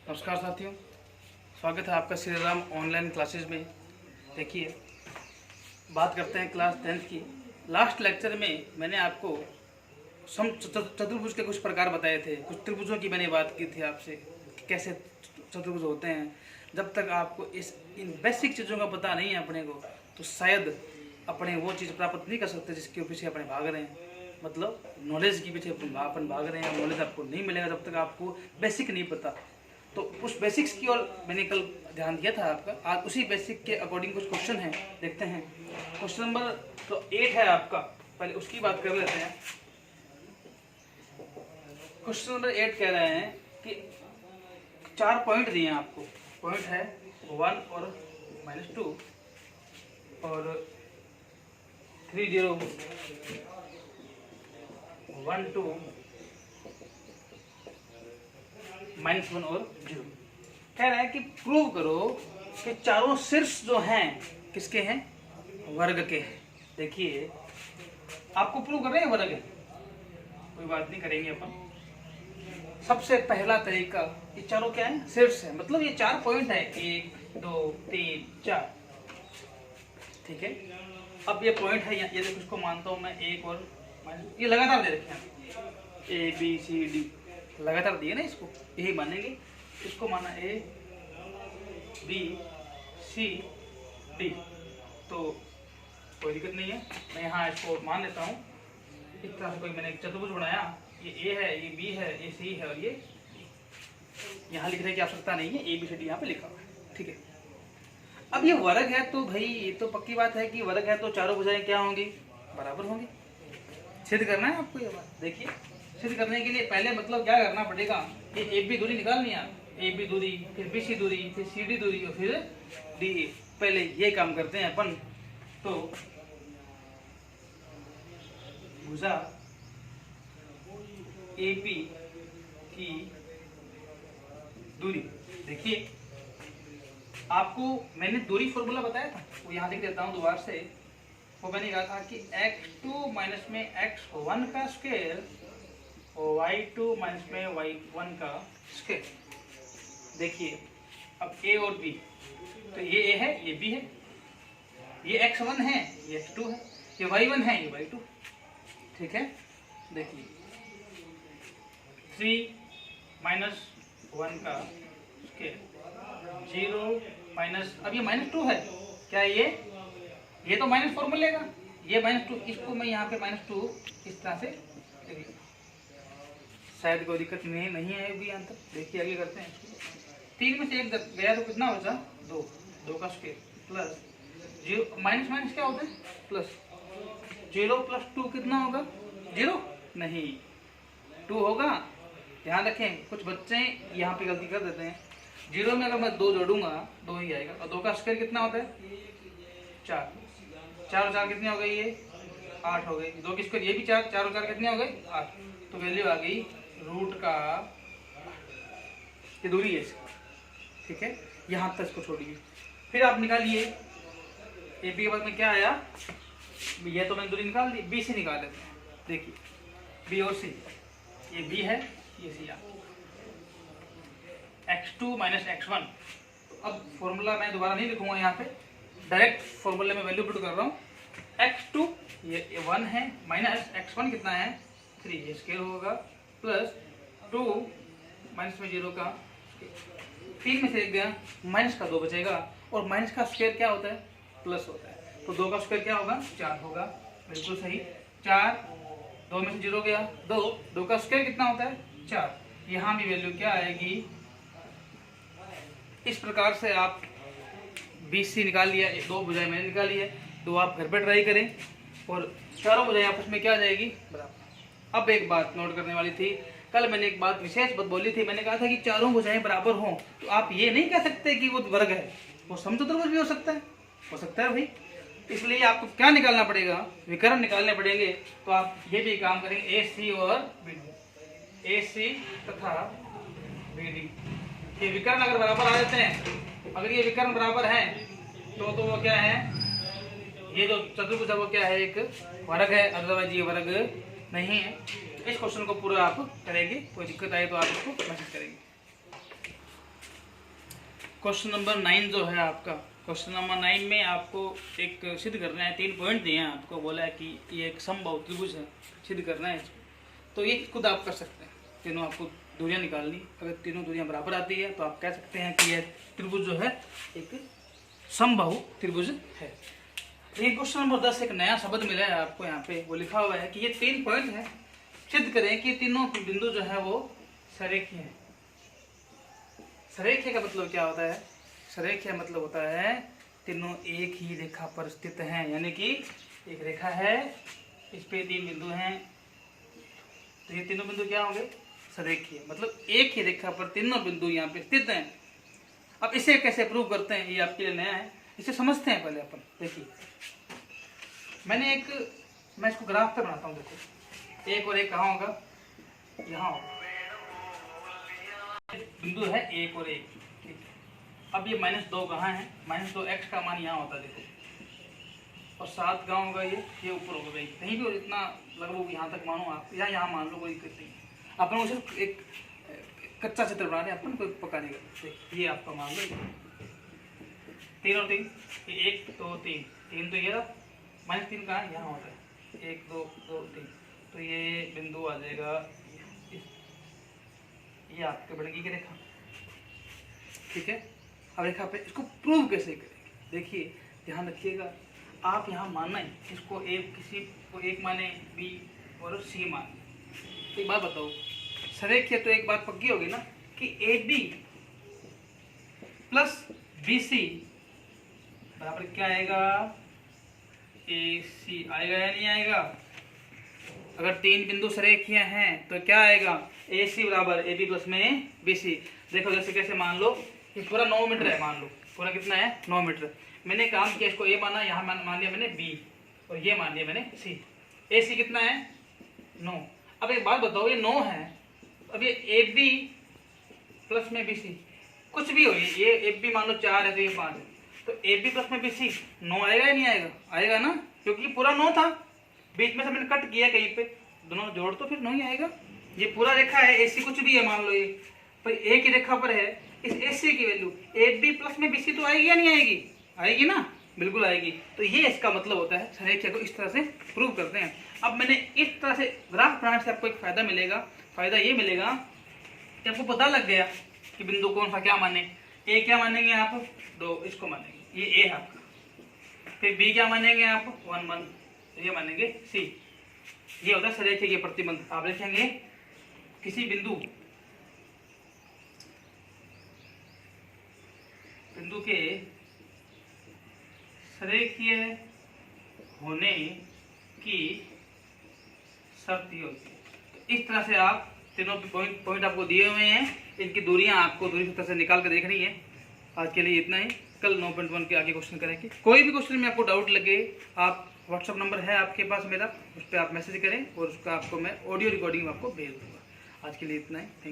नमस्कार साथियों, स्वागत है आपका श्री राम ऑनलाइन क्लासेस में। देखिए, बात करते हैं क्लास 10th की। लास्ट लेक्चर में मैंने आपको चतुर्भुज के कुछ प्रकार बताए थे, कुछ त्रिभुजों की मैंने बात की थी आपसे कि कैसे चतुर्भुज होते हैं। जब तक आपको इन बेसिक चीज़ों का पता नहीं है अपने को, तो शायद अपने वो चीज़ प्राप्त नहीं कर सकते जिसके पीछे अपने भाग रहे हैं। मतलब नॉलेज के पीछे अपन भाग रहे हैं, नॉलेज आपको नहीं मिलेगा जब तक आपको बेसिक नहीं पता। तो उस बेसिक्स की ओर मैंने कल ध्यान दिया था आपका। आज उसी बेसिक के अकॉर्डिंग कुछ क्वेश्चन हैं, देखते हैं। क्वेश्चन नंबर तो 8 है आपका, पहले उसकी बात कर लेते हैं। क्वेश्चन नंबर 8 कह रहे हैं कि 4 पॉइंट दिए हैं आपको। पॉइंट है 1 और -2 और 3 0 1 2 -1 और 0। कह रहा है कि प्रूव करो कि चारों शीर्ष जो हैं किसके हैं? वर्ग के हैं। देखिए, आपको प्रूव कर रहे हैं वर्ग है, कोई बात नहीं, करेंगे अपन। सबसे पहला तरीका, ये चारों क्या है? शीर्ष है, मतलब ये 4 पॉइंट है, 1 2 3 4। ठीक है, अब ये पॉइंट है, ये देखो, इसको मानता हूं मैं 1 और ये लगातार दे रखे हैं, A B C D लगातार दिए ना, इसको यही मानेंगे। इसको माना A B C D, तो कोई दिक्कत नहीं है, मैं यहाँ इसको मान लेता हूँ। इस तरह से कोई मैंने एक चतुर्भुज बनाया, ये A है, ये B है, ये C है और ये यहाँ लिखने की आवश्यकता नहीं है, A B C D यहाँ पे लिखा हुआ है। ठीक है, अब ये वर्ग है तो भाई ये तो पक्की बात है कि वर्ग है तो चारों भुजाएं क्या होंगी? बराबर होंगी। सिद्ध करना है आपको ये बात। देखिए, सिद्ध करने के लिए पहले मतलब क्या करना पड़ेगा, ये ए बी दूरी निकालनी है। ए बी दूरी, फिर बी सी दूरी, फिर सी डी दूरी और फिर डी ए। पहले ये काम करते हैं अपन। तो भुजा ए पी की दूरी, देखिए आपको मैंने दूरी फॉर्मूला बताया था, वो यहाँ लिख देता हूँ दोबारा से। वो मैंने कहा था कि x2 माइनस में x1 का स्क्वायर और y2 माइनस में y1 का स्क्वायर। देखिए, अब a और b, तो ये a है, ये b है, ये x1 है, ये x2 है, ये y1 है, ये y2। ठीक है, देखिए 3 माइनस 1 का स्क्वायर, 0 माइनस, अब ये -2 है, क्या ये तो माइनस फॉर्मूले का, ये -2, इसको मैं यहाँ पे -2 इस तरह से, शायद कोई दिक्कत नहीं है भी यहाँ तक। देखिए आगे करते हैं। 3 में से 1 गया तो कितना बचा? 2 का स्क्वायर प्लस 0 माइनस माइनस क्या होता है? प्लस 0 प्लस 2 कितना होगा? 0 नहीं, 2 होगा। ध्यान रखें, कुछ बच्चे यहाँ पे गलती कर देते हैं। 0 में अगर मैं 2 जोड़ूंगा 2 ही आएगा, और 2 का स्क्वायर कितना होता है? 4 और 4 कितनी हो गई? ये 8 हो गई। 2 की स्क्वायर ये भी 4 और 4 कितनी हो गई? 8। तो वैल्यू आ गई रूट का, ये दूरी है इसकी। ठीक है, यहाँ तक इसको छोड़िए, फिर आप निकालिए ए बी के बाद में क्या आया? ये तो मैंने दूरी निकाल दी, बी से निकाल लेते हैं। देखिए बी और सी, ये बी है, ये सी। x2 minus x1। अब फॉर्मूला मैं दोबारा नहीं लिखूंगा यहाँ पे, डायरेक्ट फॉर्मूले में वैल्यू पुट कर रहा हूँ। x2 ये 1 है, माइनस x1 कितना है? 3, ये स्क्वायर होगा, प्लस 2 माइनस में 0 का 3 में से 1 गया, माइनस का 2 बचेगा, और माइनस का स्क्वायर क्या होता है? प्लस होता है। तो 2 का स्क्वायर क्या होगा? 4 होगा, बिल्कुल सही। 4, 2 में से 0 गया, 2 का स्क्वायर कितना होता है? 4। यहाँ भी वैल्यू क्या आएगी? इस प्रकार से आप BC निकाल लिया, 2 भुजाएं मैंने निकाली है, तो आप घर पर ट्राई करें और चारों भुजाएं आपस में क्या आ जाएगी? बराबर। अब एक बात नोट करने वाली थी, कल मैंने एक बात विशेष बात बोली थी। मैंने कहा था कि चारों भुजाएं बराबर हों तो आप ये नहीं कह सकते कि वो वर्ग है, वो समचतुर्भुज भी हो सकता है भाई। इसलिए आपको क्या निकालना पड़ेगा? विकर्ण निकालने पड़ेंगे। तो आप ये भी काम करेंगे, AC और BD, AC तथा BD। ये विकर्ण अगर बराबर आ जाते हैं, अगर ये विकर्ण बराबर हैं तो वो क्या है? ये जो चतुर्भुज है वो क्या है? एक वर्ग है, अदरवाइज ये वर्ग नहीं है। इस क्वेश्चन को पूरा आप करेंगे, कोई दिक्कत आए तो आप इसको मैसेज करेंगे। क्वेश्चन नंबर 9 जो है आपका, क्वेश्चन नंबर 9 में आपको एक सिद्ध करना है, 3 पॉइंट दिए हैं आपको, बोला है कि ये एक समबाहु त्रिभुज है, सिद्ध करना है इसको। तो ये खुद आप कर सकते हैं, तीनों आपको दूरियां निकालनी। अगर तीनों दूरियां बराबर आती है तो आप कह सकते हैं कि यह त्रिभुज जो है एक समबाहु त्रिभुज है। ये क्वेश्चन नंबर 10 एक नया शब्द मिला है आपको यहाँ पे, वो लिखा हुआ है कि ये 3 पॉइंट है, सिद्ध करें कि तीनों बिंदु जो है वो सरेखीय है। सरेखीय का मतलब क्या होता है? सरेखीय मतलब होता है तीनों एक ही रेखा पर स्थित हैं, यानी कि एक रेखा है, इस पे 3 बिंदु हैं, तो ये तीनों बिंदु क्या होंगे? सरेखीय, मतलब एक ही रेखा पर तीनों बिंदु यहाँ पे स्थित हैं। अब इसे कैसे प्रूव करते हैं, ये आपके लिए नया है, इसे समझते हैं पहले अपन। देखिए मैं इसको ग्राफ पे बनाता हूँ। देखो 1 और 1 कहाँ होगा? यहाँ होगा, बिंदु है 1 और 1, ठीक है। अब ये -2 कहाँ है? -2 x का मान यहाँ होता है, देखो, और 7 कहाँ होगा? ये ऊपर होगा भाई, कहीं भी इतना लगभग यहाँ तक मानो आप, या यहाँ मान लो, कोई दिक्कत नहीं। अपन उसे एक कच्चा चित्र बना रहे हैं अपन, कोई पका नहीं करते। ये आपका मान लो 3 और 3, 1 2 3 तो ये रहा, -3 कहाँ है? यहाँ होता है, 1 2 2 3, तो ये बिंदु आ जाएगा, ये आपके बढ़ेगी की रेखा, ठीक है। अब रेखा पे इसको प्रूव कैसे करेंगे? देखिए ध्यान रखिएगा, आप यहाँ मानना है इसको, किसी को 1 माने, B और C माने। एक बात बताओ, सरेखीय तो एक बात पक्की होगी ना कि AB प्लस BC बराबर क्या आएगा? AC आएगा या नहीं आएगा? अगर 3 बिंदु सरेखीय हैं तो क्या आएगा? AC बराबर AB प्लस में BC। देखो जैसे कैसे, मान लो ये पूरा 9 मीटर है, मान लो पूरा कितना है? 9 मीटर। मैंने काम किया, इसको A माना, यहाँ मान लिया मैंने B, और ये मान लिया मैंने C। AC कितना है? 9। अब एक बात बताओ, ये 9 है, अब ये AB प्लस में BC कुछ भी हो, ये AB मान लो 4 है तो ये 5 है, तो AB प्लस में BC 9 आएगा या नहीं आएगा? आएगा ना, क्योंकि पूरा 9 था, बीच में से मैंने कट किया कहीं पे, दोनों जोड़ तो फिर 9 ही आएगा। ये पूरा रेखा है, AC कुछ भी है मान लो, ये पर एक ही रेखा पर है, इस AC की वैल्यू AB प्लस में BC तो आएगी या नहीं आएगी? आएगी ना, बिल्कुल आएगी। तो ये इसका मतलब होता है, सरेखीय को इस तरह से प्रूव करते हैं। अब मैंने इस तरह से ग्राफ बनाने से आपको एक फायदा मिलेगा, फायदा ये मिलेगा कि आपको पता लग गया कि बिंदु कौन सा क्या माने। A क्या मानेंगे आप? 2, इसको मानेंगे, ये A है आपका। फिर B क्या मानेंगे आप? 1 1, ये मानेंगे C। ये होता है सरेखीय के प्रतिबंध। आप लिखेंगे किसी बिंदु के सरेखीय होने की शर्त ये होती है। तो इस तरह से आप तीनों पॉइंट आपको दिए हुए हैं, इनकी दूरियां आपको दूरी सूत्र से निकाल कर देखनी है। आज के लिए इतना ही, कल 9.1 के आगे क्वेश्चन करेंगे। कोई भी क्वेश्चन में आपको डाउट लगे, आप व्हाट्सअप नंबर है आपके पास मेरा, उस पर आप मैसेज करें और उसका आपको मैं ऑडियो रिकॉर्डिंग आपको भेज दूंगा। आज के लिए इतना ही, थैंक यू।